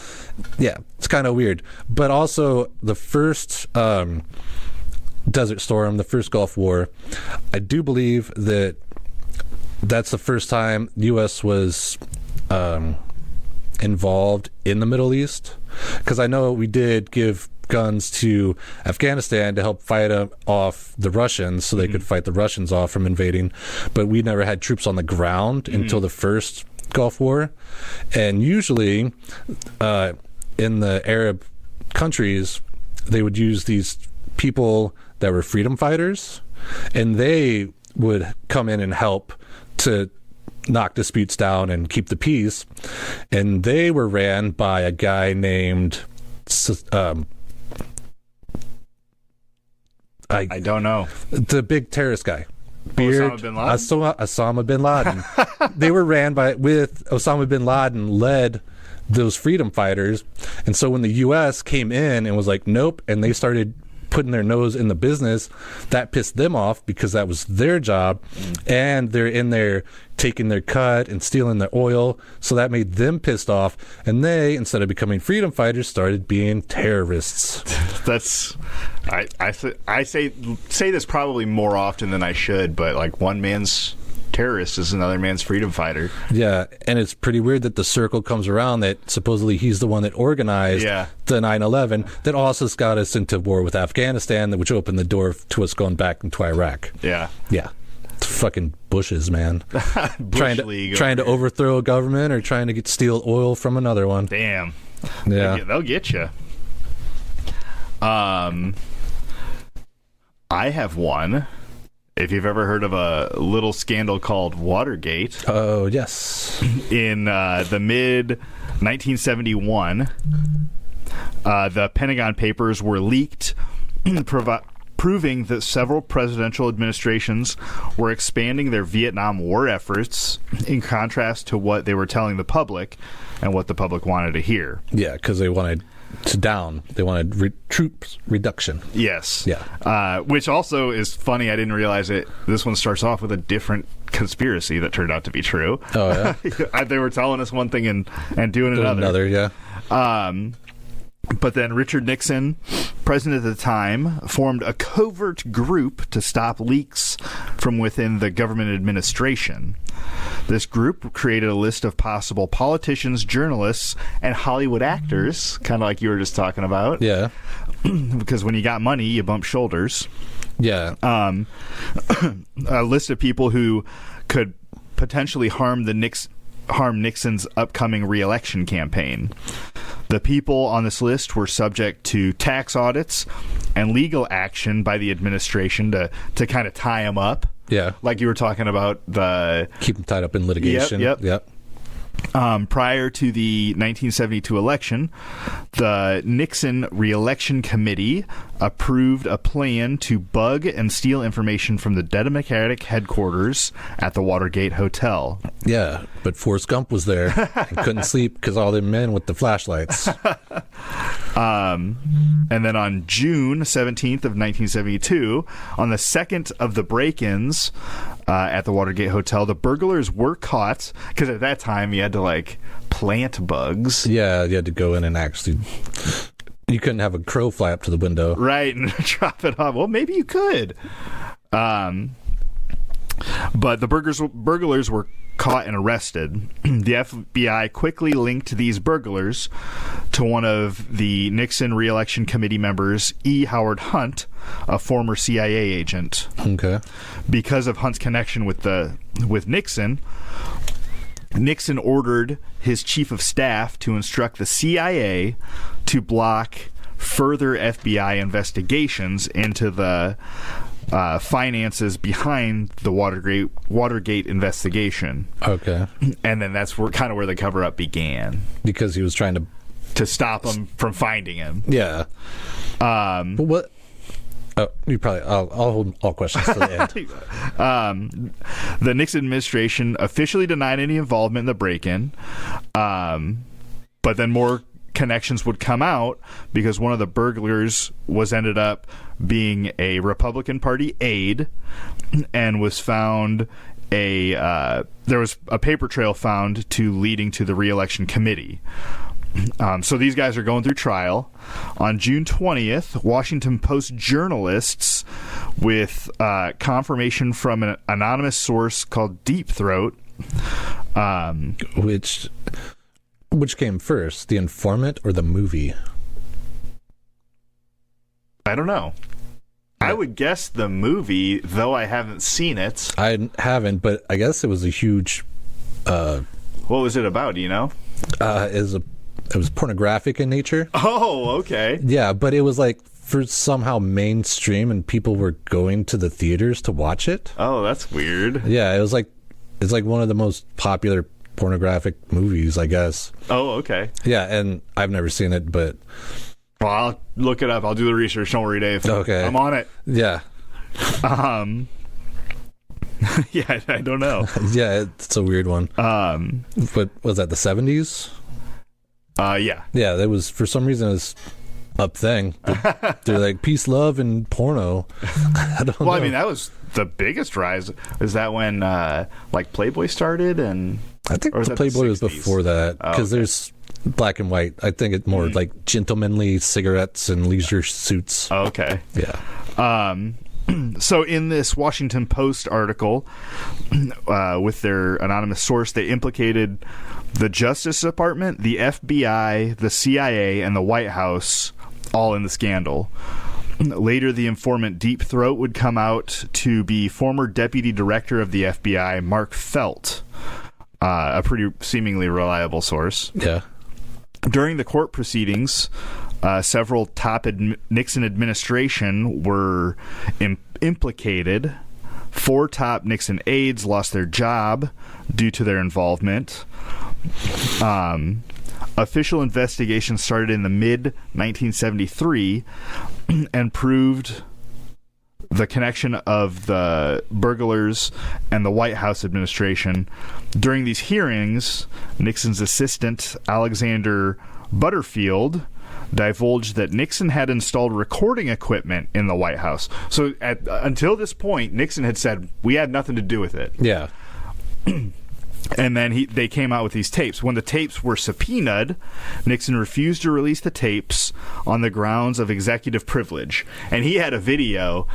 it's kind of weird. But also the first Desert Storm, the first Gulf War, I do believe that that's the first time the U.S. was involved in the Middle East, because I know we did give guns to Afghanistan to help fight off the Russians so they could fight the Russians off from invading, but we never had troops on the ground until the first Gulf War. And usually in the Arab countries, they would use these people that were freedom fighters, and they would come in and help to knock disputes down and keep the peace. And they were ran by a guy named I don't know, the big terrorist guy, beard, Osama bin Laden. They were ran with Osama bin Laden led those freedom fighters. And so when the U.S. came in and was like, nope, and they started putting their nose in the business, that pissed them off because that was their job, and they're in there taking their cut and stealing their oil, so that made them pissed off, and they, instead of becoming freedom fighters, started being terrorists. That's I say this probably more often than I should, but like, one man's terrorist is another man's freedom fighter. Yeah, and it's pretty weird that the circle comes around that supposedly he's the one that organized the 9/11 that also got us into war with Afghanistan, which opened the door to us going back into Iraq. Yeah. It's fucking Bushes, man. trying to overthrow a government or trying to steal oil from another one. Damn. Yeah. They'll get you. I have one. If you've ever heard of a little scandal called Watergate. Oh, yes. In the mid-1971, the Pentagon Papers were leaked, proving that several presidential administrations were expanding their Vietnam War efforts in contrast to what they were telling the public and what the public wanted to hear. Yeah, because they wanted they wanted troops reduction. Yes. Yeah. Which also is funny. I didn't realize it. This one starts off with a different conspiracy that turned out to be true. Oh, yeah? They were telling us one thing and doing another. Yeah. But then Richard Nixon, president at the time, formed a covert group to stop leaks from within the government administration. This group created a list of possible politicians, journalists, and Hollywood actors, kind of like you were just talking about. Yeah. Because when you got money, you bump shoulders. Yeah. A list of people who could potentially harm Nixon's upcoming re-election campaign. The people on this list were subject to tax audits and legal action by the administration to kind of tie them up. Yeah. Like you were talking about, keep them tied up in litigation. Yep. Prior to the 1972 election, the Nixon Re-election Committee approved a plan to bug and steal information from the Democratic headquarters at the Watergate Hotel. Yeah, but Forrest Gump was there and couldn't sleep because all the men with the flashlights. And then on June 17th of 1972, on the second of the break-ins at the Watergate Hotel, the burglars were caught, because at that time you had to, like, plant bugs. Yeah, you had to go in and actually... You couldn't have a crow fly up to the window. Right, and drop it off. Well, maybe you could. But the burglars were caught and arrested. The FBI quickly linked these burglars to one of the Nixon Re-election Committee members, E. Howard Hunt, a former CIA agent. Okay. Because of Hunt's connection with Nixon, Nixon ordered his chief of staff to instruct the CIA to block further FBI investigations into the finances behind the Watergate investigation. Okay. And then that's where the cover-up began. Because he was trying to stop them from finding him. Yeah. But what... Oh, you probably... I'll hold all questions to the end. The Nixon administration officially denied any involvement in the break-in. But then more connections would come out because one of the burglars ended up being a Republican Party aide, and was found there was a paper trail found leading to the Re-election Committee. So these guys are going through trial. On June 20th, Washington Post journalists, with confirmation from an anonymous source called Deep Throat, which came first, the informant or the movie? I don't know. I would guess the movie, though I haven't seen it. I haven't, but I guess it was a huge... what was it about, do you know? It was pornographic in nature. Oh, okay. Yeah, but it was like for somehow mainstream, and people were going to the theaters to watch it. Oh, that's weird. Yeah, it's like one of the most popular pornographic movies, I guess. Oh, okay. Yeah, and I've never seen it, but... Well, I'll look it up. I'll do the research. Don't worry, Dave. Okay. I'm on it. Yeah. Yeah, I don't know. Yeah, it's a weird one. But was that the 70s? Yeah. Yeah, that was, for some reason, it's a thing. They're like, peace, love, and porno. I don't know. I mean, that was the biggest rise. Is that when, Playboy started? And I think the Playboy was before that, because there's black and white. I think it's more like gentlemanly cigarettes and leisure suits. Oh, okay. Yeah. So in this Washington Post article, with their anonymous source, they implicated the Justice Department, the FBI, the CIA, and the White House all in the scandal. Later, the informant Deep Throat would come out to be former Deputy Director of the FBI, Mark Felt, a pretty seemingly reliable source. Yeah. During the court proceedings, several top Nixon administration were implicated. 4 top Nixon aides lost their job due to their involvement. Official investigation started in the mid-1973 and proved the connection of the burglars and the White House administration. During these hearings, Nixon's assistant, Alexander Butterfield, divulged that Nixon had installed recording equipment in the White House. So until this point, Nixon had said, we had nothing to do with it. Yeah. And then they came out with these tapes. When the tapes were subpoenaed, Nixon refused to release the tapes on the grounds of executive privilege. And he had a video,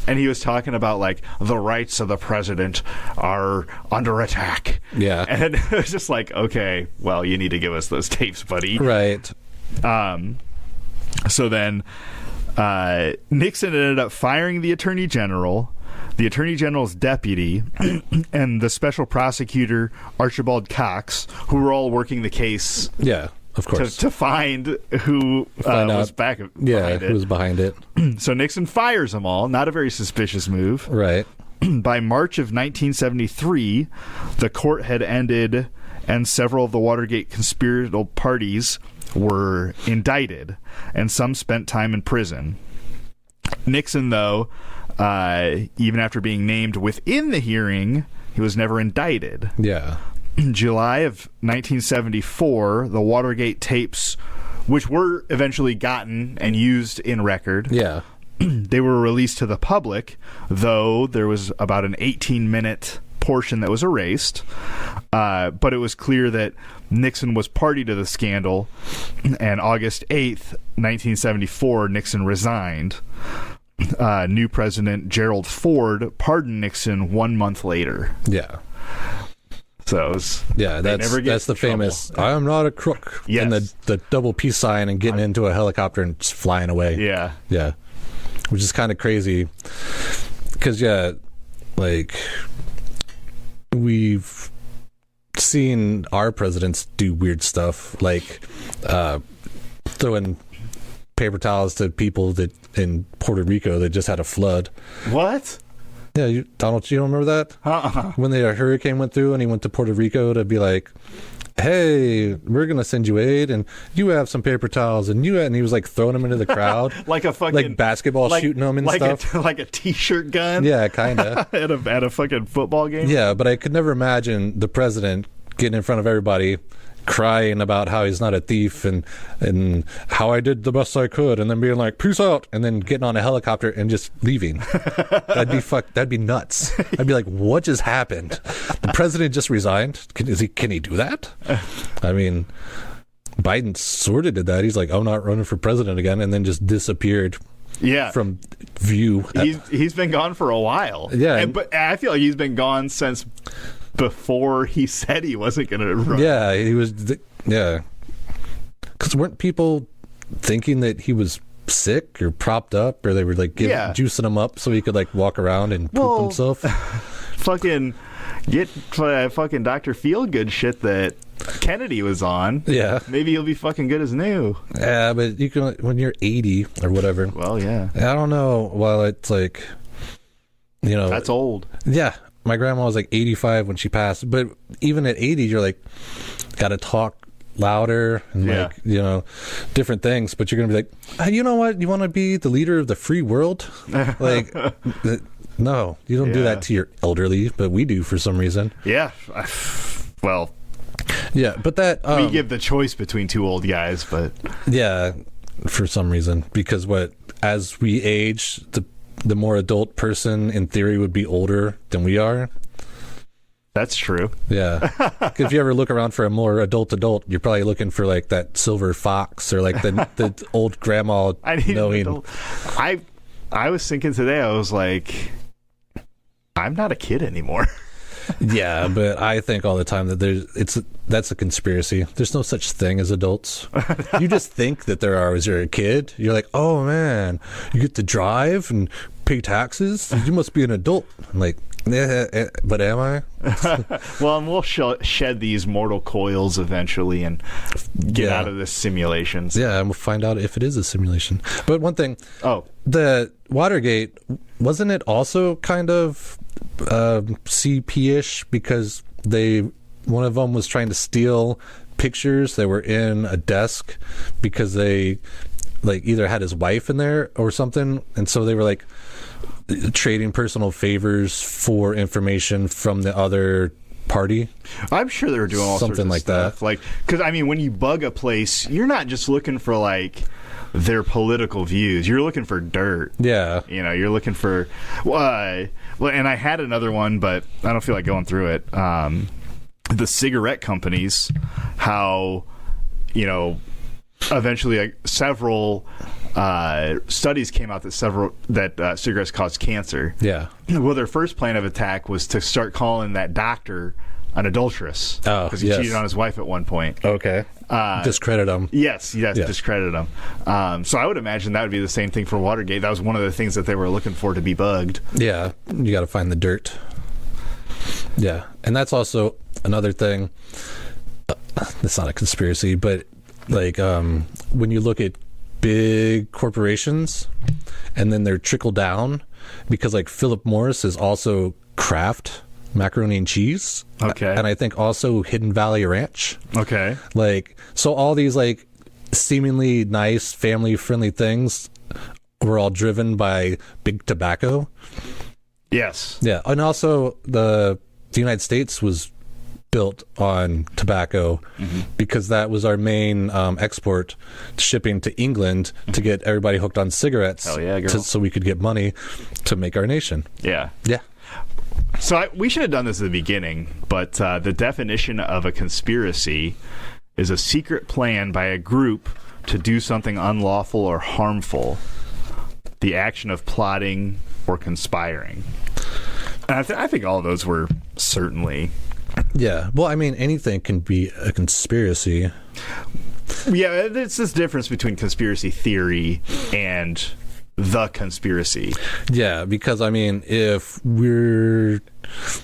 and he was talking about, like, the rights of the president are under attack. Yeah. And it was just like, okay, well, you need to give us those tapes, buddy. Right. So then Nixon ended up firing the Attorney General, the Attorney General's deputy, and the special prosecutor, Archibald Cox, who were all working the case. Yeah, of course. To find who was behind it. Who was behind it. So Nixon fires them all. Not a very suspicious move. Right. By March of 1973, the court had ended and several of the Watergate conspiratorial parties were indicted, and some spent time in prison. Nixon, though, even after being named within the hearing, he was never indicted. Yeah. In July of 1974, the Watergate tapes, which were eventually gotten and used in record, Yeah. they were released to the public, though there was about an 18-minute portion that was erased. But it was clear that Nixon was party to the scandal, and August 8th, 1974, Nixon resigned. New President Gerald Ford pardoned Nixon 1 month later. Yeah. So that's the famous "I am not a crook" Yes. and the double peace sign and getting into a helicopter and just flying away. Yeah, which is kind of crazy because like we've seen our presidents do weird stuff, like throwing paper towels to people that in Puerto Rico that just had a flood. What? Yeah, Donald, you don't remember that? When the hurricane went through and he went to Puerto Rico to be like, hey, we're going to send you aid and you have some paper towels and he was like throwing them into the crowd. Like a fucking... Like basketball shooting them and stuff. Like a t-shirt gun? Yeah, kind of. at a fucking football game? Yeah, but I could never imagine the president getting in front of everybody crying about how he's not a thief and how I did the best I could and then being like, peace out, and then getting on a helicopter and just leaving. That'd be nuts. I'd be like, what just happened? The president just resigned? Can he do that? I mean, Biden sort of did that. He's like, I'm not running for president again, and then just disappeared. Yeah, from view. He's been gone for a while. Yeah, but I feel like he's been gone since before he said he wasn't going to run. Yeah, he was. Yeah, because weren't people thinking that he was sick or propped up, or they were like juicing him up so he could like walk around and poop himself? Fucking get fucking Dr. Feelgood shit that Kennedy was on. Yeah, maybe he'll be fucking good as new. Yeah, but you can when you're 80 or whatever. Well, yeah, I don't know. Well, it's like, that's old. Yeah. My grandma was like 85 when she passed, but even at 80, you're like, got to talk louder and like, different things. But you're going to be like, hey, you know what? You want to be the leader of the free world? Like, no, you don't do that to your elderly, but we do for some reason. Yeah. Well, yeah, but that we give the choice between two old guys, but yeah, for some reason, because as we age, the more adult person in theory would be older than we are. That's true. Yeah. If you ever look around for a more adult, you're probably looking for like that silver fox or like the old grandma knowing. I was thinking today, I was like, I'm not a kid anymore. Yeah, but I think all the time that that's a conspiracy. There's no such thing as adults. You just think that there are as you're a kid. You're like, oh man, you get to drive and pay taxes? You must be an adult. I'm like, but am I? Well, and we'll shed these mortal coils eventually and get out of this simulations. Yeah, and we'll find out if it is a simulation. But one thing, the Watergate, wasn't it also kind of CP-ish because one of them was trying to steal pictures that were in a desk because they like either had his wife in there or something, and so they were like trading personal favors for information from the other party. I'm sure they were doing all something sorts of like stuff. that. Like, because I mean, when you bug a place, you're not just looking for like their political views. You're looking for dirt. Yeah, you're looking for. Well, and I had another one, but I don't feel like going through it. The cigarette companies, how eventually several studies came out that cigarettes cause cancer. Yeah. Well, their first plan of attack was to start calling that doctor an adulteress because he cheated on his wife at one point. Okay. Discredit him. Yes, discredit him. So I would imagine that would be the same thing for Watergate. That was one of the things that they were looking for to be bugged. Yeah, you got to find the dirt. Yeah, and that's also another thing. It's not a conspiracy, but like when you look at big corporations and then they're trickle down, because like Philip Morris is also Kraft, macaroni and cheese. Okay. And I think also Hidden Valley Ranch. Okay. Like, so all these like seemingly nice family friendly things were all driven by big tobacco. Yes. Yeah. And also the United States was built on tobacco because that was our main export shipping to England to get everybody hooked on cigarettes. Hell yeah, girl. So we could get money to make our nation. Yeah. Yeah. So we should have done this at the beginning, but the definition of a conspiracy is a secret plan by a group to do something unlawful or harmful. The action of plotting or conspiring. And I think all of those were certainly... Yeah. Well, I mean, anything can be a conspiracy. Yeah, it's this difference between conspiracy theory and the conspiracy. Yeah, because, I mean, if you're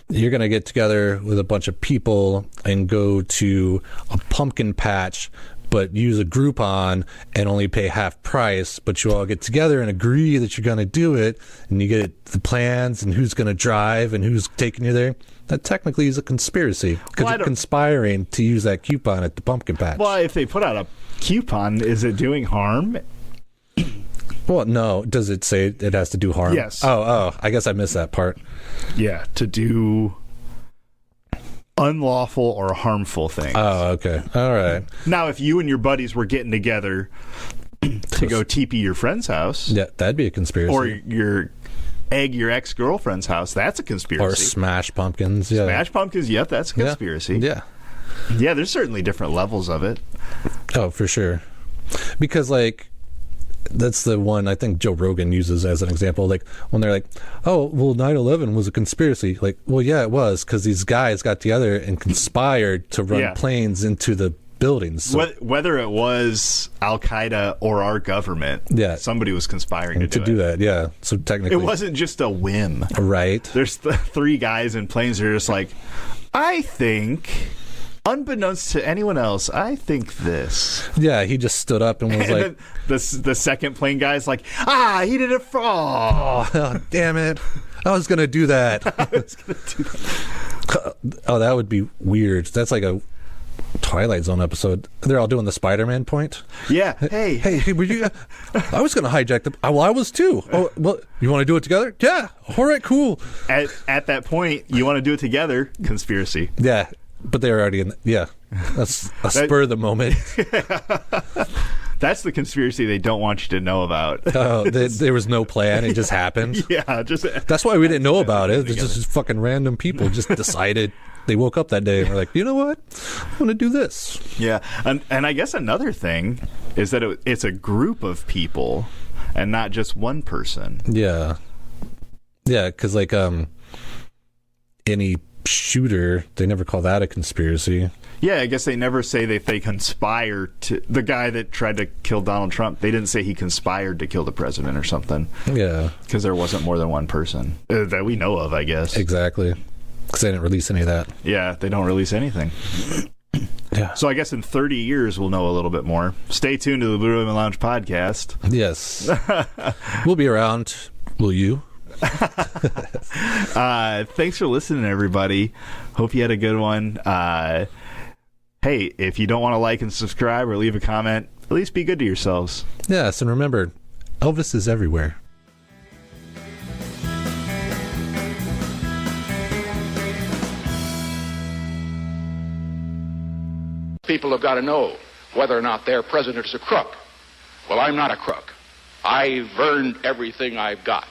going to get together with a bunch of people and go to a pumpkin patch, but use a Groupon and only pay half price, but you all get together and agree that you're going to do it, and you get the plans and who's going to drive and who's taking you there, that technically is a conspiracy because you're conspiring to use that coupon at the pumpkin patch. Well, if they put out a coupon, is it doing harm? Well, no. Does it say it has to do harm? Yes. Oh, I guess I missed that part. Yeah, to do unlawful or harmful things. Oh, okay. All right. Now, if you and your buddies were getting together to go teepee your friend's house, Yeah, that'd be a conspiracy. or egg your ex-girlfriend's house, that's a conspiracy. Or smash pumpkins. Yeah. Smash pumpkins, yep, that's a conspiracy. Yeah. Yeah, there's certainly different levels of it. Oh, for sure. Because, like, that's the one I think Joe Rogan uses as an example. Like, when they're like, oh, well, 9/11 was a conspiracy. Like, well, yeah, it was, because these guys got together and conspired to run planes into the buildings. So, Whether it was Al-Qaeda or our government, somebody was conspiring to do that. Yeah. So technically, it wasn't just a whim. Right. There's three guys in planes that are just like, I think, unbeknownst to anyone else, I think this. Yeah, he just stood up and was like... The second plane guy's like, he did it for... Oh, damn it. I was going to do that. Oh, that would be weird. That's like a Twilight Zone episode. They're all doing the Spider-Man point. Yeah. Hey, were you... I was going to hijack the... Well, I was too. Oh, well, you want to do it together? Yeah. All right, cool. At that point, you want to do it together? Conspiracy. Yeah. But they're already in... Yeah. That's a spur of the moment. That's the conspiracy they don't want you to know about. Oh, there was no plan. It just happened. Yeah. That's why we didn't know about it. It's just fucking random people just decided... They woke up that day and were like, you know what? I'm going to do this. Yeah. And I guess another thing is that it's a group of people and not just one person. Yeah. Yeah, because like any shooter, they never call that a conspiracy. Yeah, I guess they never say that they conspire to... The guy that tried to kill Donald Trump, they didn't say he conspired to kill the president or something. Yeah. Because there wasn't more than one person that we know of, I guess. Exactly. Because they didn't release any of that. Yeah, they don't release anything. Yeah. So I guess in 30 years, we'll know a little bit more. Stay tuned to the Blue Ribbon Lounge podcast. Yes. We'll be around. Will you? Thanks for listening, everybody. Hope you had a good one. Hey, if you don't want to like and subscribe or leave a comment, at least be good to yourselves. Yes, and remember, Elvis is everywhere. People have got to know whether or not their president is a crook. Well, I'm not a crook. I've earned everything I've got.